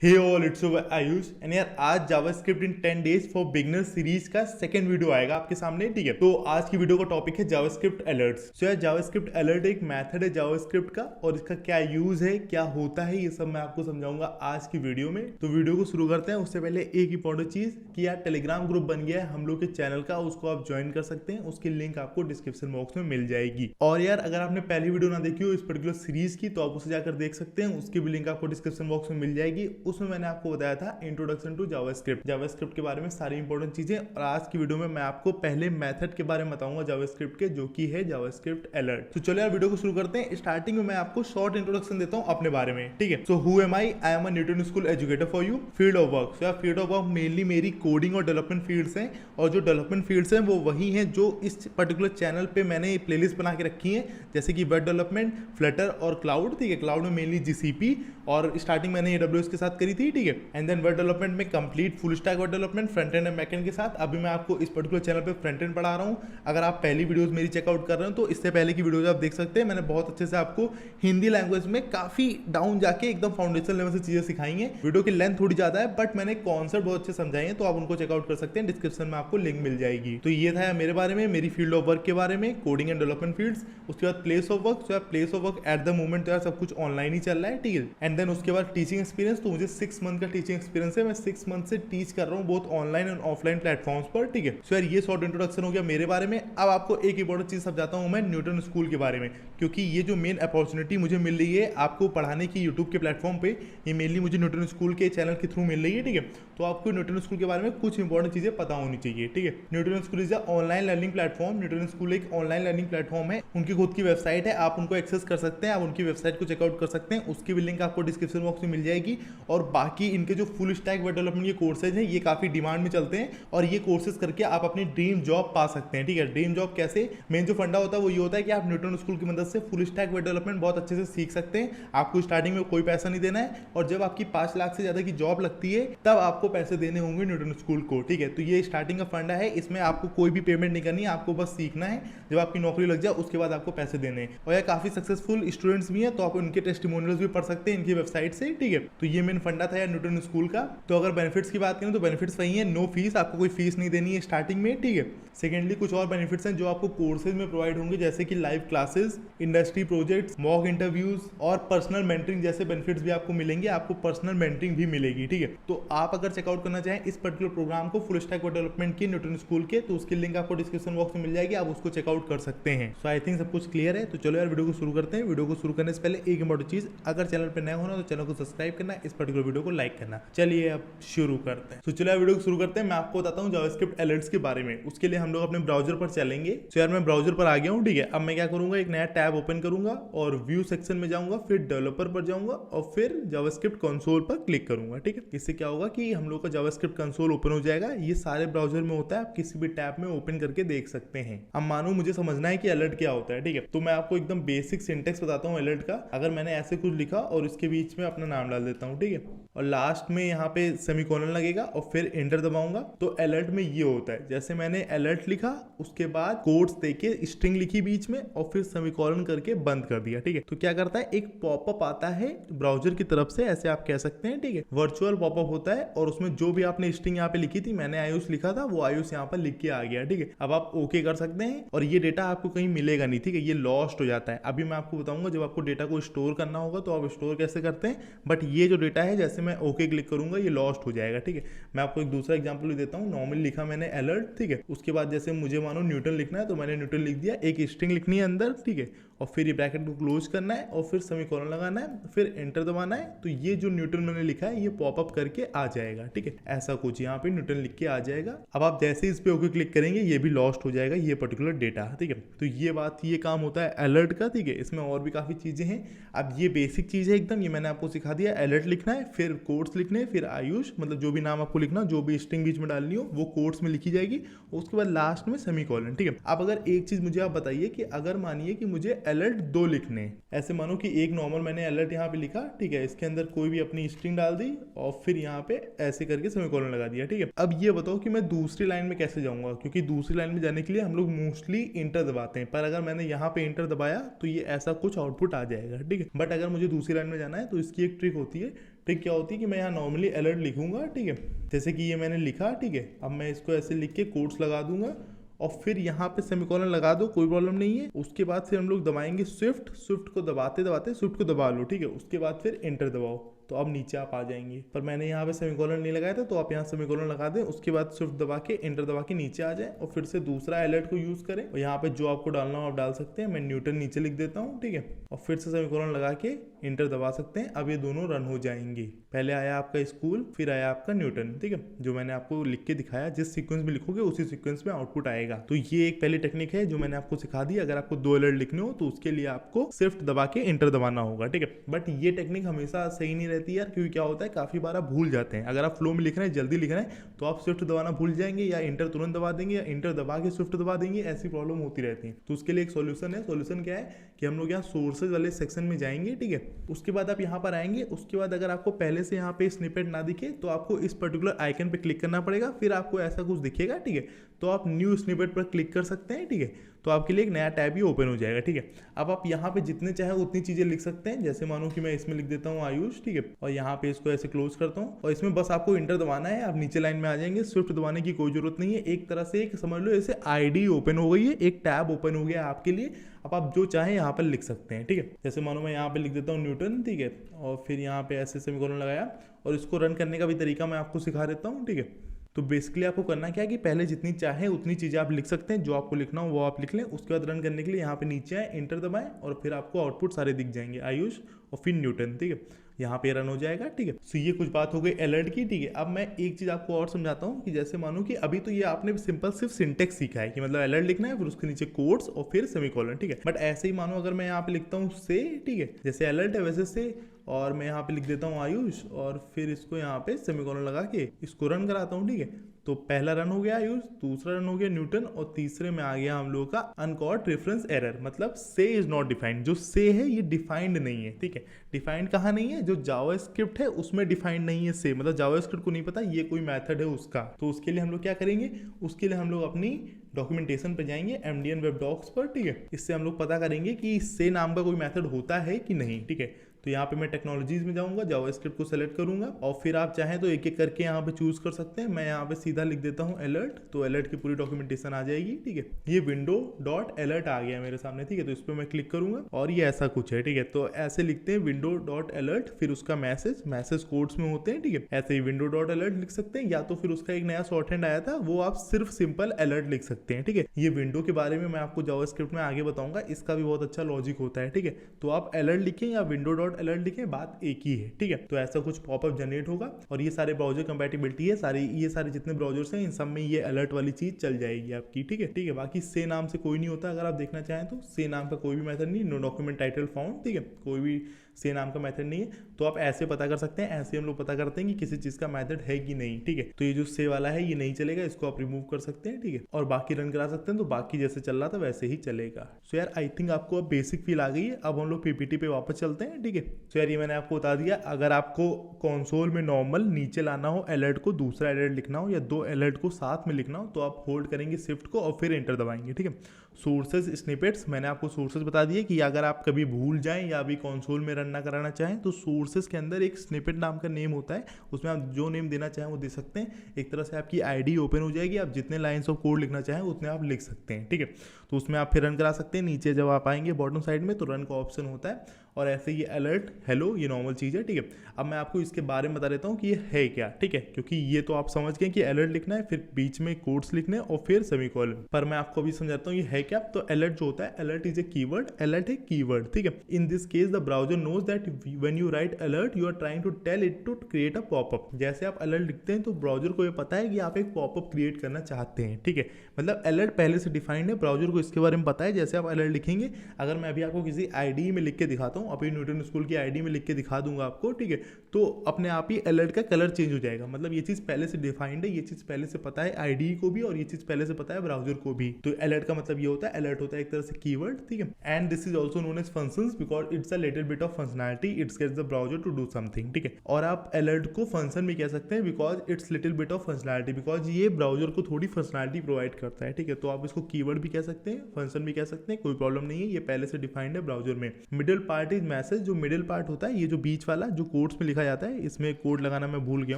Hey all it's Ayush and यार आज JavaScript in 10 days for beginners series का second video आएगा आपके सामने। ठीक है, तो आज की वीडियो का टॉपिक है जावास्क्रिप्ट अलर्ट्स। सो यार जावास्क्रिप्ट अलर्ट एक मेथड है जावास्क्रिप्ट का और इसका क्या यूज है, क्या होता है, ये सब मैं आपको समझाऊंगा आज की वीडियो में। तो वीडियो को शुरू करते हैं। उससे पहले एक इंपॉर्टेंट चीज कि यार टेलीग्राम ग्रुप बन गया है हम लोग के चैनल का, उसको आप ज्वाइन कर सकते हैं। उसकी लिंक आपको डिस्क्रिप्शन बॉक्स में मिल जाएगी। और यार अगर आपने पहली वीडियो ना देखी हो इस पर्टिकुलर सीरीज की तो आप उसे जाकर देख सकते हैं, उसकी भी लिंक आपको डिस्क्रिप्शन बॉक्स में मिल जाएगी। उसमें मैंने आपको बताया था इंट्रोडक्शन टू जावास्क्रिप्ट के बारे में सारी इंपॉर्टेंट चीजें। और आज की वीडियो में मैं आपको पहले मेथड के बारे में बताऊंगा जावास्क्रिप्ट के, जो कि है जावास्क्रिप्ट अलर्ट। तो चलो यार वीडियो को शुरू करते हैं। स्टार्टिंग में मैं आपको शॉर्ट इंट्रोडक्शन देता हूं अपने बारे में। ठीक है, so who am I am a Newton school educator for you. Field of work, यार फील्ड ऑफ वर्क मेनली मेरी कोडिंग और डेवलपमेंट फील्ड्स हैं। और जो डेवलपमेंट फील्ड्स हैं वो वही हैं जो इस पर्टिकुलर चैनल पे मैंने प्लेलिस्ट बना के रखी है, जैसे कि वेब डेवलपमेंट, फ्लटर और क्लाउड। ठीक है, क्लाउड में मेनली जीसीपी और स्टार्टिंग मैंने AWS के साथ करी थी। ठीक है, एंड देन वेब डेवलपमेंट में complete full stack web development front end back and के साथ। अभी मैं आपको इस पर्टिकुलर चैनल पे फ्रंट एंड पढ़ा रहा हूँ। अगर आप पहली वीडियोस मेरी चेकआउट कर रहे हो तो इससे पहले की वीडियोस आप देख सकते हैं। मैंने बहुत अच्छे से आपको हिंदी लैंग्वेज में काफी डाउन जाके एकदम फाउंडेशन लेवल से चीजें सिखाई हैं। वीडियो की लेंथ थोड़ी ज्यादा है बट मैंने कॉन्सेप्ट बहुत अच्छे समझाए हैं, तो आप उनको चेकआउट कर सकते हैं। डिस्क्रिप्शन में आपको लिंक मिल जाएगी। तो ये था मेरे बारे में, मेरी फील्ड ऑफ वर्क के बारे में, कोडिंग एंड डेवलपमेंट फील्ड्स। उसके बाद place of work, place of work at the moment तो यार सब कुछ ऑनलाइन ही चल रहा है। ठीक है, एंड देन उसके बाद टीचिंग एक्सपीरियंस। तो मुझे 6 मंथ का टीचिंग एक्सपीरियंस है। मैं 6 मंथ से टीच कर रहा हूँ बहुत ऑनलाइन और ऑफलाइन प्लेटफॉर्म्स पर। ठीक है, सो यार ये शॉर्ट इंट्रोडक्शन हो गया मेरे बारे में। अब आपको एक इंपॉर्टेंट चीज समझाता हूँ मैं न्यूटन स्कूल के बारे में, क्योंकि ये जो मेन अपॉर्चुनिटी मुझे मिल रही है आपको पढ़ाने की यूट्यूब के प्लेटफॉर्म पे, ये मेनली मुझे न्यूटन स्कूल के चैनल के थ्रू मिल रही है। ठीक है, तो आपको न्यूटन स्कूल के बारे में कुछ इंपॉर्टेंट चीजें पता होनी चाहिए। ठीक है, Newton school is online learning platform. Newton school एक ऑनलाइन लर्निंग प्लेटफॉर्म है। उनकी खुद की वेबसाइट है, आप उनको एक्सेस कर सकते हैं, आप उनकी वेबसाइट को चेकआउट कर सकते हैं। उसकी भी लिंक आपको डिस्क्रिप्शन बॉक्स में मिल जाएगी। और बाकी इनके जो फुल स्टैक वेब डेवलपमेंट के कोर्सेज हैं ये काफी डिमांड में चलते हैं और ये कोर्सेज करके आप अपनी ड्रीम जॉब पा सकते हैं। ठीक है, ड्रीम जॉब कैसे, मेन जो फंडा होता है वो ये होता है कि आप न्यूटन स्कूल की मदद से फुल स्टैक वेब डेवलपमेंट बहुत अच्छे से सीख सकते हैं। आपको स्टार्टिंग में कोई पैसा नहीं देना है और जब आपकी 5 लाख से ज्यादा की जॉब लगती है तब आपको पैसे देने होंगे न्यूटन स्कूल को। ठीक है, तो ये स्टार्टिंग का फंडा है, इसमें आपको कोई भी पेमेंट नहीं करनी है, आपको बस सीखना है। जब आपकी नौकरी लग जाए उसके बाद आपको पैसे देने हैं। और ये काफी सक्सेसफुल स्टूडेंट्स भी हैं, तो आप उनके टेस्टिमोनियल्स भी पढ़ सकते हैं इनकी वेबसाइट से। ठीक है, तो ये मेन फंडा था यार न्यूटन स्कूल का। तो अगर बेनिफिट्स की बात करें तो बेनिफिट्स वही है, नो फीस, आपको कोई फीस नहीं देनी है स्टार्टिंग में। ठीक है, सेकेंडली कुछ और बेनिफिट्स हैं जो आपको कोर्सेज में प्रोवाइड होंगे, जैसे कि live classes, industry projects, mock interviews और पर्सनल मेंटरिंग जैसे बेनिफिट्स भी आपको मिलेंगे। आपको पर्सनल मेंटरिंग भी मिलेगी। ठीक है, तो आप अगर चेकआउट करना चाहें इस पर्टिकुलर प्रोग्राम को फुल स्टैक डेवलपमेंट की न्यूटन स्कूल के, तो उसकी लिंक आपको डिस्क्रिप्शन बॉक्स में मिल जाएगी, आप उसको चेकआउट कर सकते हैं। सो आई थिंक सब कुछ क्लियर है। तो चलो यार वीडियो को शुरू करते हैं। वीडियो को शुरू करने से पहले एक इंपॉर्टेंट चीज, अगर चैनल पर नया होना तो चैनल को सब्सक्राइब करना, इस पर्टिकुलर वीडियो को लाइक करना। चलिए अब शुरू करते हैं। तो चलिए वीडियो को शुरू करते हैं। मैं आपको बताता हूँ जावास्क्रिप्ट अलर्ट्स के बारे में। उसके लिए हम लोग अपने ब्राउजर पर चलेंगे। तो यार मैं ब्राउजर पर आ गया हूँ। ठीक है, अब मैं क्या करूंगा, एक नया टैब ओपन करूंगा और व्यू सेक्शन में जाऊंगा, फिर डेवलपर पर जाऊंगा और फिर जावास्क्रिप्ट कंसोल पर क्लिक करूंगा। ठीक है, इससे क्या होगा कि हम लोग का जावास्क्रिप्ट कंसोल ओपन हो जाएगा। ये सारे ब्राउजर में होता है, आप किसी भी टैब में ओपन करके देख सकते हैं। अब मानो मुझे समझना है कि अलर्ट क्या होता है। ठीक है, तो मैं आपको एकदम बेसिक सिंटेक्स बताता हूँ अलर्ट का। अगर मैंने ऐसे कुछ लिखा और इसके बीच में अपना नाम डाल देता हूँ, ठीक है, और लास्ट में यहाँ पे सेमीकोलन लगेगा और फिर एंटर दबाऊंगा, तो अलर्ट में ये होता है, जैसे मैंने अलर्ट लिखा उसके बाद कोट्स देके स्ट्रिंग लिखी बीच में और फिर सेमीकोलन करके बंद कर दिया। ठीक है, तो क्या करता है, एक पॉपअप आता है ब्राउजर की तरफ से, ऐसे आप कह सकते हैं। ठीक है, वर्चुअल पॉपअप होता है और उसमें जो भी आपने स्ट्रिंग यहाँ पे लिखी थी, मैंने आयुष लिखा था, वो आयुष यहाँ पर लिख के आ गया। ठीक है, अब आप ओके कर सकते हैं और ये डेटा आपको कहीं मिलेगा नहीं। ठीक है, ये लॉस्ट हो जाता है। अभी मैं आपको बताऊंगा जब आपको डेटा को स्टोर करना होगा तो आप स्टोर कैसे करते हैं, बट ये जो डेटा है जैसे मैं ओके क्लिक करूंगा ये लॉस्ट हो जाएगा। ठीक है, मैं आपको एक दूसरा एग्जांपल भी देता हूँ। नॉर्मल लिखा मैंने अलर्ट, ठीक है, उसके बाद जैसे मुझे मानो न्यूटन लिखना है तो मैंने न्यूटन लिख दिया, एक स्ट्रिंग लिखनी है अंदर। ठीक है, और फिर ये ब्रैकेट को क्लोज करना है और फिर सेमीकोलन लगाना है, फिर एंटर दबाना है, तो ये जो न्यूटन मैंने लिखा है ये पॉपअप करके आ जाएगा। ठीक है, ऐसा कुछ यहाँ पे न्यूटन लिख के आ जाएगा। अब आप जैसे इस पे ओके क्लिक करेंगे ये भी लॉस्ट हो जाएगा ये पर्टिकुलर डेटा। ठीक है, तो ये बात, ये काम होता है अलर्ट का। ठीक है, इसमें और भी काफी चीजें हैं। अब ये बेसिक चीज है एकदम, ये मैंने आपको सिखा दिया। अलर्ट लिखना है, फिर कोट्स लिखने, फिर आयुष, मतलब जो भी नाम आपको लिखना, जो भी स्ट्रिंग बीच में डालनी हो वो कोट्स में लिखी जाएगी, उसके बाद लास्ट में सेमीकोलन। ठीक है, अब अगर एक चीज मुझे आप बताइए कि अगर मानिए कि मुझे अलर्ट 2 लिखने, ऐसे मानो कि एक नॉर्मल मैंने अलर्ट यहाँ पे लिखा, ठीक है, इसके अंदर कोई भी अपनी स्ट्रिंग डाल दी और फिर यहाँ पे ऐसे करके सेमीकोलन लगा दिया। ठीक है, अब ये बताओ कि मैं दूसरी लाइन में कैसे जाऊंगा, क्योंकि दूसरी लाइन में जाने के लिए हम लोग मोस्टली इंटर दबाते हैं, पर अगर मैंने यहाँ पे इंटर दबाया तो ये ऐसा कुछ आउटपुट आ जाएगा। ठीक है, बट अगर मुझे दूसरी लाइन में जाना है तो इसकी एक ट्रिक होती है। ट्रिक क्या होती है कि मैं यहाँ नॉर्मली अलर्ट लिखूंगा, ठीक है, जैसे कि ये मैंने लिखा, ठीक है। अब मैं इसको ऐसे लिख के कोट्स लगा दूंगा और फिर यहाँ पे सेमीकोलन लगा दो, कोई प्रॉब्लम नहीं है। उसके बाद फिर हम लोग दबाएंगे स्विफ्ट, स्विफ्ट को दबाते दबाते स्विफ्ट को दबा लो, ठीक है। उसके बाद फिर एंटर दबाओ, तो अब नीचे आप आ जाएंगे। पर मैंने यहाँ पे सेमीकोलन नहीं लगाया था, तो आप यहाँ सेमीकोलन लगा दें, उसके बाद स्विफ्ट दबा के एंटर दबा के नीचे आ जाए और फिर से दूसरा अलर्ट को यूज करें। और यहाँ पे जो आपको डालना हो आप डाल सकते हैं। मैं न्यूटन नीचे लिख देता हूँ, ठीक है, और फिर से सेमीकोलन लगा के एंटर दबा सकते हैं। अब ये दोनों रन हो जाएंगे। पहले आया आपका स्कूल, फिर आया आपका न्यूटन, ठीक है, जो मैंने आपको लिख के दिखाया। जिस सीक्वेंस में लिखोगे उसी सीक्वेंस में आउटपुट आएगा। तो ये एक पहली टेक्निक है जो मैंने आपको सिखा दी। अगर आपको 2 अलर्ट लिखने हो तो उसके लिए आपको शिफ्ट दबा के एंटर दबाना होगा, ठीक है। बट ये टेक्निक हमेशा सही नहीं रहती यार, क्योंकि क्या होता है काफी बार आप भूल जाते हैं। अगर आप फ्लो में लिख रहे हैं, जल्दी लिख रहे हैं, तो आप शिफ्ट दबाना भूल जाएंगे, या एंटर तुरंत दबा देंगे, या एंटर दबा के शिफ्ट दबा देंगे। ऐसी प्रॉब्लम होती रहती है। तो उसके लिए एक सॉल्यूशन है। सॉल्यूशन क्या है कि हम लोग यहाँ सोर्सेज वाले सेक्शन में जाएंगे, ठीक है। उसके बाद आप यहाँ पर आएंगे। उसके बाद अगर आपको पहले से यहाँ पे स्निपेट ना दिखे तो आपको इस पर्टिकुलर आइकन पे क्लिक करना पड़ेगा। फिर आपको ऐसा कुछ दिखेगा, ठीक है, तो आप न्यू स्निपेट पर क्लिक कर सकते हैं, ठीक है। तो आपके लिए एक नया टैब ही ओपन हो जाएगा, ठीक है। अब आप यहाँ पे जितने चाहे उतनी चीजें लिख सकते हैं। जैसे मानो कि मैं इसमें लिख देता हूँ आयुष, ठीक है, और यहाँ पे इसको ऐसे क्लोज करता हूँ और इसमें बस आपको इंटर दबाना है। आप नीचे लाइन में आ जाएंगे। स्विफ्ट दबाने की कोई जरूरत नहीं है। एक तरह से एक समझ लो ऐसे आईडी ओपन हो गई है, एक टैब ओपन हो गया आपके लिए। अब आप जो चाहें यहाँ पर लिख सकते हैं, ठीक है। जैसे मानो मैं यहाँ पे लिख देता हूँ न्यूटन, ठीक है, और फिर यहाँ पे ऐसे सेमीकोलन लगाया और इसको रन करने का भी तरीका मैं आपको सिखा देता हूँ, ठीक है। तो बेसिकली आपको करना क्या है कि पहले जितनी चाहे उतनी चीज़ें आप लिख सकते हैं। जो आपको लिखना हो वो आप लिख लें। उसके बाद रन करने के लिए यहाँ पे नीचे आए, एंटर दबाएं और फिर आपको आउटपुट सारे दिख जाएंगे, आयुष और फिर न्यूटन, ठीक है। यहाँ पे रन हो जाएगा, ठीक है। सो ये कुछ बात हो गई अलर्ट की, ठीक है। अब मैं एक चीज़ आपको और समझाता हूँ कि जैसे मानो कि अभी तो ये आपने सिंपल सिर्फ सिंटेक्स सीखा है कि मतलब अलर्ट लिखना है, फिर उसके नीचे कोट्स और फिर सेमीकोलन, ठीक है। बट ऐसे ही मानो अगर मैं यहाँ पे लिखता हूँ से, ठीक है, जैसे अलर्ट है वैसे से, और मैं यहाँ पे लिख देता हूँ आयुष और फिर इसको यहाँ पे सेमीकोलन लगा के इसको रन कराता हूँ, ठीक है। तो पहला रन हो गया आयुष, दूसरा रन हो गया न्यूटन, और तीसरे में आ गया हम लोगों का अनकॉर्ड रेफरेंस एरर, मतलब से इज नॉट डिफाइंड। जो से है ये डिफाइंड नहीं है, ठीक है। डिफाइंड कहाँ नहीं है? जो जावास्क्रिप्ट है उसमें डिफाइंड नहीं है से, मतलब जावास्क्रिप्ट को नहीं पता ये कोई मेथड है उसका। तो उसके लिए हम लोग क्या करेंगे? उसके लिए हम लोग अपनी डॉक्यूमेंटेशन पे जाएंगे, MDN वेब डॉक्स पर, ठीक है। इससे हम लोग पता करेंगे कि से नाम का कोई मेथड होता है कि नहीं, ठीक है। तो यहाँ पे मैं टेक्नोलॉजीज में जाऊंगा, जावास्क्रिप्ट को सेलेक्ट करूंगा और फिर आप चाहें तो एक एक करके यहाँ पे चूज कर सकते हैं। मैं यहाँ पे सीधा लिख देता हूँ अलर्ट, तो अलर्ट की पूरी डॉक्यूमेंटेशन आ जाएगी, ठीक है। ये विंडो डॉट अलर्ट आ गया मेरे सामने, ठीक है। तो इस पर मैं क्लिक करूंगा और ये ऐसा कुछ है, ठीक है। तो ऐसे लिखते हैं विंडो डॉट अलर्ट, फिर उसका मैसेज कोड्स में होते हैं, ठीक है। ऐसे ही विंडो डॉट अलर्ट लिख सकते हैं, या तो फिर उसका एक नया शॉर्ट हैंड आया था वो आप सिर्फ सिंपल अलर्ट लिख सकते हैं, ठीक है। ये विंडो के बारे में मैं आपको जावास्क्रिप्ट में आगे बताऊंगा, इसका भी बहुत अच्छा लॉजिक होता है, ठीक है। तो आप अलर्ट लिखें या विंडो डॉट अलर्ट लिखें, बात एक ही है, ठीक है। तो ऐसा कुछ पॉपअप जनरेट होगा और ये सारे ब्राउजर कंपैटिबिलिटी है, ये सारे जितने ब्राउजर्स हैं इन सब में ये अलर्ट वाली चीज चल जाएगी आपकी, ठीक है, ठीक है। बाकी से नाम से कोई नहीं होता, अगर आप देखना चाहें तो से नाम का कोई भी मेथड नहीं, नो डॉक्यूमेंट टाइटल फाउंड, ठीक है, कोई भी से नाम का मेथड नहीं है। तो आप ऐसे पता कर सकते हैं, ऐसे हम लोग पता करते हैं कि किसी चीज का मेथड है कि नहीं, ठीक है। तो ये जो से वाला है ये नहीं चलेगा, इसको आप रिमूव कर सकते हैं, ठीक है, और बाकी रन करा सकते हैं। तो बाकी जैसे चल रहा था वैसे ही चलेगा। सो यार आई थिंक आपको अब बेसिक फील आ गई है। अब हम लोग पीपीटी पे वापस चलते हैं, ठीक है। सो यार ये मैंने आपको बता दिया, अगर आपको कंसोल में नॉर्मल नीचे लाना हो अलर्ट को, दूसरा अलर्ट लिखना हो या दो अलर्ट को साथ में लिखना हो, तो आप होल्ड करेंगे शिफ्ट को और फिर एंटर दबाएंगे, ठीक है। सोर्सेज स्निपेट्स मैंने आपको सोर्सेज बता दिए कि अगर आप कभी भूल जाएं या अभी कंसोल में रन ना कराना चाहें तो सोर्सेज के अंदर एक स्निपेट नाम का नेम होता है, उसमें आप जो नेम देना चाहें वो दे सकते हैं। एक तरह से आपकी आईडी ओपन हो जाएगी, आप जितने लाइंस ऑफ कोड लिखना चाहें उतने आप लिख सकते हैं, ठीक है। तो उसमें आप फिर रन करा सकते हैं। नीचे जब आप आएंगे बॉटम साइड में तो रन का ऑप्शन होता है और ऐसे ये अलर्ट हेलो ये नॉर्मल चीज़ है, ठीक है। अब मैं आपको इसके बारे में बता देता हूँ कि ये है क्या, ठीक है, क्योंकि ये तो आप समझ गए कि अलर्ट लिखना है, फिर बीच में कोड्स लिखने और फिर सेमीकोलन। पर मैं आपको अभी समझाता हूँ ये है क्या। तो अलर्ट जो होता है, alert is a keyword, alert है कीवर्ड, ठीक है। In this case the browser knows that when you write alert you are trying to tell it to create a popup. जैसे आप अलर्ट लिखते हैं तो ब्राउजर को ये पता है कि आप एक पॉपअप क्रिएट करना चाहते हैं, ठीक है। मतलब अलर्ट पहले से डिफाइंड है, ब्राउजर को इसके बारे में पता है। जैसे आप अलर्ट लिखेंगे, अगर मैं अभी आपको किसी आईडी में लिख के दिखाता हूँ, अभी न्यूटन स्कूल की आईडी में लिख के दिखा दूंगा आपको, ठीक है, तो अपने आप ही अलर्ट का कलर चेंज हो जाएगा। मतलब ये चीज पहले से डिफाइंड है, ये चीज पहले से पता है आईडी को भी और ये चीज पहले से पता है ब्राउजर को भी। तो अलर्ट का मतलब ये होता है, अलर्ट होता है एक तरह से कीवर्ड, ठीक है। And this is also known as functions because it's a little bit of functionality, it's gets the browser to do something, ठीक है। और आप अलर्ट को फंक्शन भी कह सकते हैं because it's little bit of functionality, because ये ब्राउजर को थोड़ी फंक्शनैलिटी प्रोवाइड करता है, ठीक है। तो आप इसको कीवर्ड भी कह सकते हैं, फंक्शन भी कह सकते हैं, कोई प्रॉब्लम नहीं है, ये पहले से डिफाइंड है ब्राउजर में। Middle part part is message, जो मिडिल पार्ट होता है ये जो बीच वाला जो कोड्स में लिखा जाता है, इसमें कोड लगाना मैं भूल गया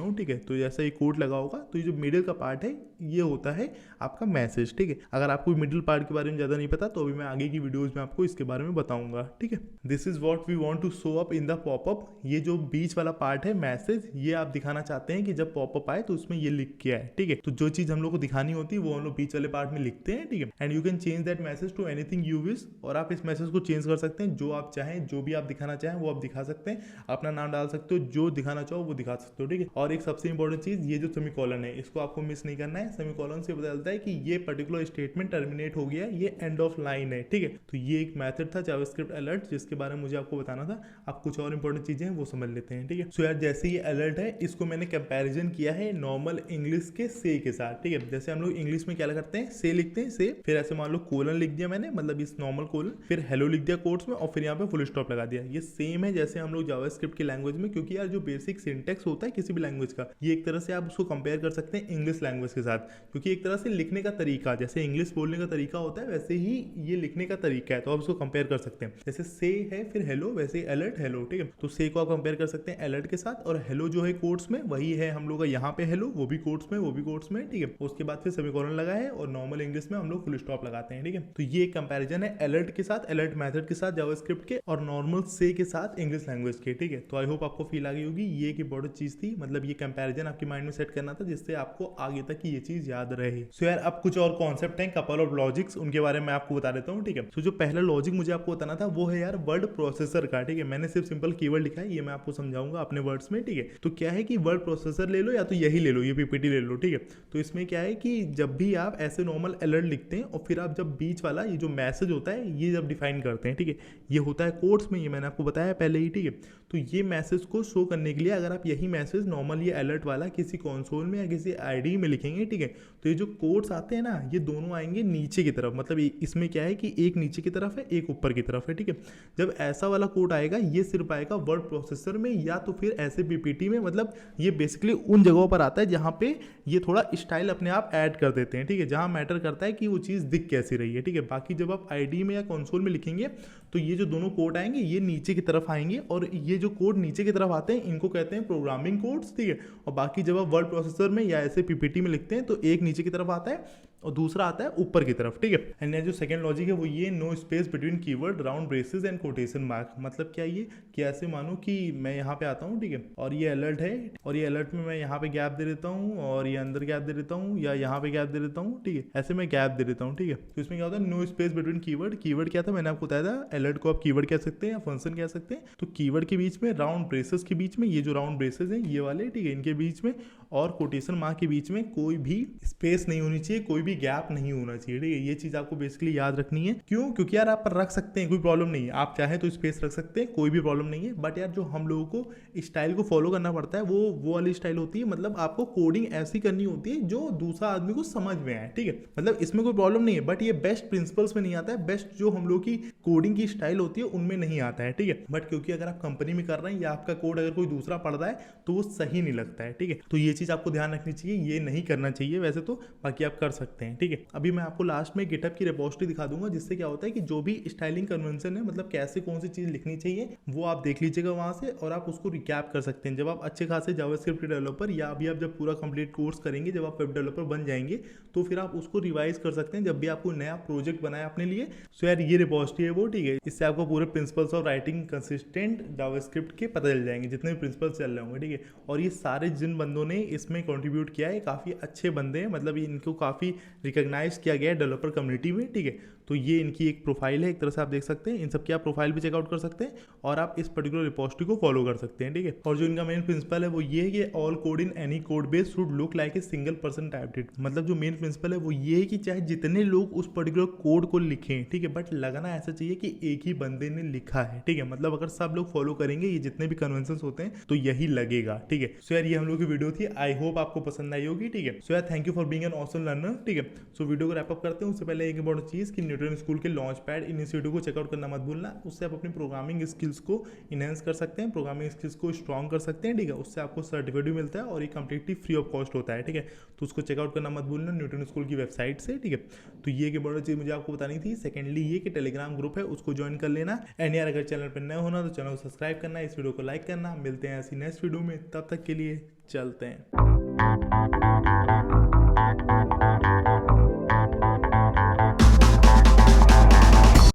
हूँ, ठीक है। तो जैसा ये कोड लगा होगा तो ये जो मिडिल का पार्ट है ये होता है आपका मैसेज, ठीक है। अगर आपको मिडिल पार्ट के बारे में ज़्यादा नहीं पता तो अभी मैं आगे की वीडियोज़ में आपको इसके बारे में बताऊंगा, ठीक है। This is what we want to show up in the popup. ये जो बीच वाला पार्ट है मैसेज, ये आप दिखाना चाहते हैं कि जब पॉपअप आए तो उसमें ये लिख के आए, ठीक है। तो जो चीज़ हम लोग को दिखानी होती है वो हम लोग बीच वाले पार्ट में लिखते हैं, ठीक है। And you can change that message to anything you wish, और आप इस मैसेज को चेंज कर सकते हैं जो आप चाहें, जो भी आप दिखाना चाहें वो आप दिखा सकते हैं, अपना नाम डाल सकते हो, जो दिखाना चाहो वो दिखा सकते हो, ठीक है। और एक सबसे इंपॉर्टेंट चीज, ये जो सेमीकोलन है इसको आपको मिस नहीं करना है। सेमीकोलन से पता चलता है कि ये पर्टिकुलर स्टेटमेंट टर्मिनेट हो गया, ये एंड ऑफ लाइन है, ठीक है। तो ये एक मेथड था जावास्क्रिप्ट अलर्ट जिसके बारे में मुझे आपको बताना था। आप कुछ और इंपॉर्टेंट चीजें हैं वो समझ लेते हैं, ठीक है। सो यार जैसे ये अलर्ट है इसको मैंने कंपैरिजन किया है नॉर्मल इंग्लिश के से के साथ, ठीक है। जैसे हम लोग इंग्लिश में क्या करते हैं, से लिखते हैं, से, फिर ऐसे मान लो कोलन लिख दिया मैंने, मतलब इस नॉर्मल कोलन, फिर हेलो लिख दिया कोट्स में, और फिर यहाँ पे फुल स्टॉप लगा दिया। ये सेम है जैसे हम लोग जावास्क्रिप्ट की लैंग्वेज में, क्योंकि यार जो बेसिक सिंटेक्स होता है किसी भी लैंग्वेज का, ये एक तरह से आप उसको कंपेयर कर सकते हैं इंग्लिश लैंग्वेज के साथ, क्योंकि एक तरह से लिखने का तरीका, जैसे इंग्लिश बोलने का तरीका होता है वैसे ही ये लिखने का तरीका है, तो आप उसको कंपेयर कर सकते हैं। जैसे से है फिर हेलो, वैसे ही अलर्ट हेलो, ठीक है। तो से को आप कंपेयर कर सकते हैं अलर्ट के साथ, और हेलो जो है कोट्स में वही है हम लोग का यहाँ पे हेलो, वो भी कोट्स में, वो भी कोट्स में, ठीक है। उसके बाद फिर सेमीकोलन लगा है, और नॉर्मल इंग्लिश में हम लोग फुल स्टॉप लगाते हैं, ठीक है। तो ये एक कंपैरिजन है अलर्ट के साथ, अलर्ट मेथड के साथ जावास्क्रिप्ट के, और नॉर्मल से के साथ इंग्लिश लैंग्वेज के, ठीक है। तो आई होप आपको फील आ गई होगी। ये एक इंपॉर्टेंट चीज थी, मतलब ये कंपैरिजन आपके माइंड में सेट करना था जिससे आपको आगे तक की ये चीज याद रहे। सो यार अब कुछ और कॉन्सेप्ट हैं, कपल ऑफ लॉजिक्स, उनके बारे में आपको बता देता हूँ, ठीक है। तो जो पहला लॉजिक मुझे आपको बताना था वो है यार वर्ड प्रोसेसर का, ठीक है। मैंने सिर्फ सिंपल कीवर्ड लिखा है, ये मैं आपको समझाऊंगा अपने वर्ड्स में, ठीक है। तो क्या है कि वर्ड प्रोसेसर ले लो या तो यही ले लो, ये पीपीटी ले लो, ठीक है। तो इसमें क्या है कि जब भी आप ऐसे नॉर्मल अलर्ट लिखते हैं और फिर आप जब बीच वाला ये जो मैसेज होता है ये जब डिफाइन करते हैं, ठीक है, ये होता है कोट्स में, ये मैंने आपको बताया पहले ही, ठीक है। तो ये मैसेज को शो करने के लिए अगर आप यही मैसेज नॉर्मल ये अलर्ट वाला किसी कंसोल में या किसी आईडी में लिखेंगे, ठीक है, तो ये जो कोड्स आते हैं ना ये दोनों आएंगे नीचे की तरफ, मतलब इसमें क्या है कि एक नीचे की तरफ है एक ऊपर की तरफ है, ठीक है। जब ऐसा वाला कोड आएगा ये सिर्फ आएगा वर्ड प्रोसेसर में या तो फिर ऐसे पीपीटी में, मतलब ये बेसिकली उन जगहों पर आता है जहां पे ये थोड़ा स्टाइल अपने आप ऐड कर देते हैं, ठीक है, जहां मैटर करता है कि वो चीज़ दिख कैसी रही है, ठीक है। बाकी जब आप आईडी में या कंसोल में लिखेंगे तो ये जो दोनों कोड आएंगे ये नीचे की तरफ आएंगे, और ये जो कोड नीचे की तरफ आते हैं इनको कहते हैं प्रोग्रामिंग कोड्स, ठीक है। और बाकी जब आप वर्ड प्रोसेसर में या ऐसे पीपीटी में लिखते हैं तो एक नीचे की तरफ आता है और दूसरा आता है ऊपर की तरफ, ठीक है। एंड जो सेकंड लॉजिक है वो ये no space between keyword, round braces and quotation mark. मतलब क्या ये कि ऐसे मानो कि मैं यहाँ पे आता हूँ, ठीक है, और ये अलर्ट है, और ये अलर्ट में मैं यहाँ पे गैप दे देता हूँ और ये अंदर गैप दे देता हूँ या यहाँ पे गैप दे देता हूँ, ठीक है, ऐसे मैं गैप दे देता हूँ, ठीक है। तो इसमें क्या होता है no space between keyword, keyword क्या था मैंने आपको बताया था, अलर्ट को आप कीवर्ड कह सकते हैं या फंक्शन कह सकते हैं। तो कीवर्ड के बीच में, राउंड ब्रेसेस के बीच में, ये जो राउंड ब्रेसेस हैं ये वाले, ठीक है, इनके बीच में, और कोटेशन मार्क के बीच में कोई भी स्पेस नहीं होनी चाहिए, कोई भी गैप नहीं होना चाहिए, ठीक है। ये चीज आपको बेसिकली याद रखनी है। क्यों? क्योंकि यार आप रख सकते हैं, कोई प्रॉब्लम नहीं है, आप चाहे तो स्पेस रख सकते हैं, कोई भी प्रॉब्लम नहीं है। बट यार जो हम लोगों को स्टाइल को फॉलो करना पड़ता है वो वाली स्टाइल होती है, मतलब आपको कोडिंग ऐसी करनी होती है जो दूसरा आदमी को समझ में आए, ठीक है। मतलब इसमें कोई प्रॉब्लम नहीं है, बट ये बेस्ट प्रिंसिपल्स में नहीं आता है, बेस्ट जो हम लोग की कोडिंग की स्टाइल होती है उनमें नहीं आता है, ठीक है। बट क्योंकि अगर आप कंपनी में कर रहे हैं या आपका कोड अगर कोई दूसरा पढ़ रहा है तो वो सही नहीं लगता है, ठीक है। तो ये चीज आपको ध्यान रखनी चाहिए, ये नहीं करना चाहिए वैसे तो, बाकी आप कर सकते हैं, ठीक है। अभी मैं आपको लास्ट में गिटहब की रिपोजिटरी दिखा दूंगा जिससे क्या होता है कि जो भी स्टाइलिंग कन्वेंशन है, मतलब कैसे कौन सी चीज लिखनी चाहिए वो आप देख लीजिएगा वहां से, और आप उसको रिकैप कर सकते हैं। जब आप अच्छे खासे जावास्क्रिप्ट डेवलपर या अभी आप जब पूरा कंप्लीट कोर्स करेंगे, जब आप वेब डेवलपर बन जाएंगे तो फिर आप उसको रिवाइज कर सकते हैं जब भी आपको नया प्रोजेक्ट बनाया अपने लिए। सो यार ये रिपोजिटरी है वो, ठीक है, इससे आपको पूरे principles of writing consistent JavaScript के पता चल जाएंगे, जितने भी प्रिंसिपल्स चल रहे होंगे, ठीक है। और ये सारे जिन बंदों ने इसमें कंट्रीब्यूट किया है काफी अच्छे बंदे हैं, मतलब इनको काफी रिकॉग्नाइज किया गया है डेवलपर कम्युनिटी में, ठीक है। तो ये इनकी एक प्रोफाइल है, एक तरह से आप देख सकते हैं, इन सब की आप प्रोफाइल भी चेकआउट कर सकते हैं और आप इस पर्टिकुलर रिपोजिटरी को फॉलो कर सकते हैं, ठीक है। और जो इनका मेन प्रिंसिपल है वो ये है कि all code in any code base should look like a single person typed it. मतलब जो मेन प्रिंसिपल है वो ये है कि चाहे जितने लोग उस पर्टिकुलर कोड को लिखें, ठीक है, बट लगना ऐसा चाहिए कि एक ही बंदे ने लिखा है, ठीक है। मतलब अगर सब लोग फॉलो करेंगे ये जितने भी कन्वेंशंस होते हैं तो यही लगेगा, ठीक है। सो यार ये हम लोग की वीडियो थी, आई होप आपको पसंद आई होगी, ठीक है। सो यार thank you for being an awesome learner, ठीक है। सो वीडियो को रैप अप करते हैं उससे पहले एक इंपॉर्टेंट चीज कि न्यूटन स्कूल के लॉन्च पैड इनिशिएटिव को चेकआउट करना मत भूलना। उससे आप अपनी प्रोग्रामिंग स्किल्स को इनहेंस कर सकते हैं, प्रोग्रामिंग स्किल्स को स्ट्रॉन्ग कर सकते हैं, ठीक है। उससे आपको सर्टिफिकेट भी मिलता है और ये कंप्लीटली फ्री ऑफ कॉस्ट होता है, ठीक है। तो उसको चेकआउट करना मत भूलना न्यूटन स्कूल की वेबसाइट से, ठीक है। तो ये की बड़ी चीज़ मुझे आपको बतानी थी। सेकेंडली ये कि टेलीग्राम ग्रुप है उसको ज्वाइन कर लेना। एंड यार अगर चैनल पर नए होना तो चैनल को सब्सक्राइब करना, इस वीडियो को लाइक करना। मिलते हैं ऐसी नेक्स्ट वीडियो में, तब तक के लिए चलते हैं।